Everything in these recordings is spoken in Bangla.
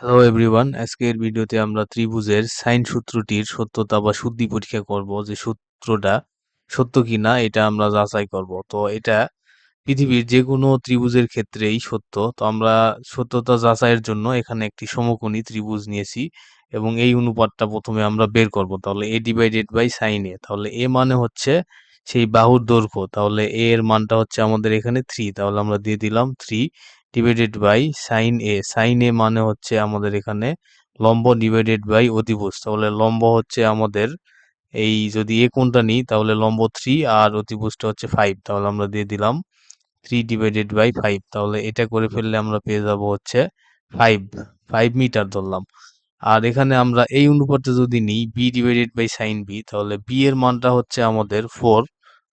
হ্যালো এভরিওয়ান, আজকের ভিডিওতে আমরা ত্রিভুজের সাইন সূত্রটির সত্যতা বা শুদ্ধি পরীক্ষা করব, যে সূত্রটা সত্য কিনা এটা আমরা যাচাই করব। তো এটা পৃথিবীর যে কোনো ত্রিভুজের ক্ষেত্রেই সত্য। তো আমরা সত্যতা যাচাইয়ের জন্য এখানে একটি সমকোণী ত্রিভুজ নিয়েছি এবং এই অনুপাতটা প্রথমে আমরা বের করব। তাহলে এ ডিভাইডেড বাই সাইন এ, তাহলে এ মানে হচ্ছে সেই বাহুর দৈর্ঘ্য, তাহলে এ এর মানটা হচ্ছে আমাদের এখানে 3, তাহলে আমরা দিয়ে দিলাম 3 divided by sine A. Sine A মানে হচ্ছে আমাদের এখানে লম্ব ডিভাইডেড বাই অতিভুজ, তাহলে লম্ব হচ্ছে আমাদের এই যদি এ কোণটা নিই তাহলে লম্ব 3 আর অতিভুজটা হচ্ছে 5, তাহলে আমরা দিয়ে দিলাম 3 ডিভাইডেড বাই 5, তাহলে এটা করে ফেললে আমরা পেয়ে যাব হচ্ছে 5 5 মিটার ধরলাম। আর এখানে আমরা এই অনুপাতটা যদি নিই B divided by sine B, তাহলে বি এর মানটা হচ্ছে আমাদের 4,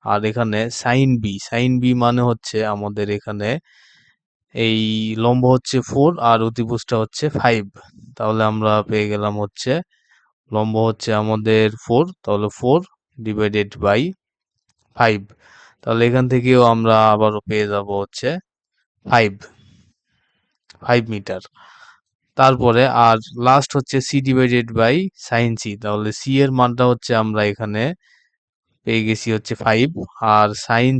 আর এখানে সাইন বি মানে হচ্ছে আমাদের এখানে এই লম্ব হচ্ছে 4 আর অতিভুজটা হচ্ছে 5, তাহলে আমরা পেয়ে গেলাম হচ্ছে লম্ব হচ্ছে আমাদের 4, তাহলে 4 ডিভাইডেড বাই 5, তাহলে এখান থেকেও আমরা আবারও পেয়ে যাব হচ্ছে 5 5 মিটার। তারপরে আর লাস্ট হচ্ছে C divided by sine C, তাহলে সি এর মানটা হচ্ছে আমরা এখানে পেয়ে গেছি হচ্ছে 5, আর সাইন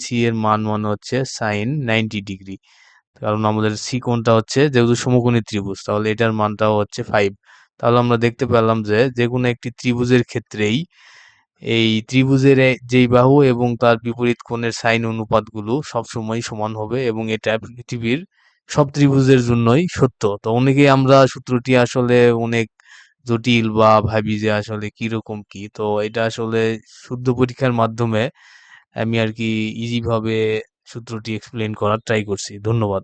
সি এর মান মানে হচ্ছে সাইন 90 ডিগ্রি, কারণ আমাদের সি কোণটা হচ্ছে যেহেতু সমকোণী ত্রিভুজ, তাহলে এটার মানটাও হচ্ছে 5। তাহলে আমরা দেখতে পেলাম যে যেকোনো একটি ত্রিভুজের ক্ষেত্রেই এই ত্রিভুজের যেই বাহু এবং তার বিপরীত কোণের সাইন অনুপাতগুলো সবসময় সমান হবে, এবং এটা পৃথিবীর সব ত্রিভুজের জন্যই সত্য। তো অনেকেই আমরা সূত্রটি আসলে অনেক জটিল বা ভাবি যে আসলে কিরকম কি, তো এটা আসলে শুদ্ধ পরীক্ষার মাধ্যমে আমি আর কি ইজি ভাবে সূত্রটি এক্সপ্লেন করার ট্রাই করছি। ধন্যবাদ।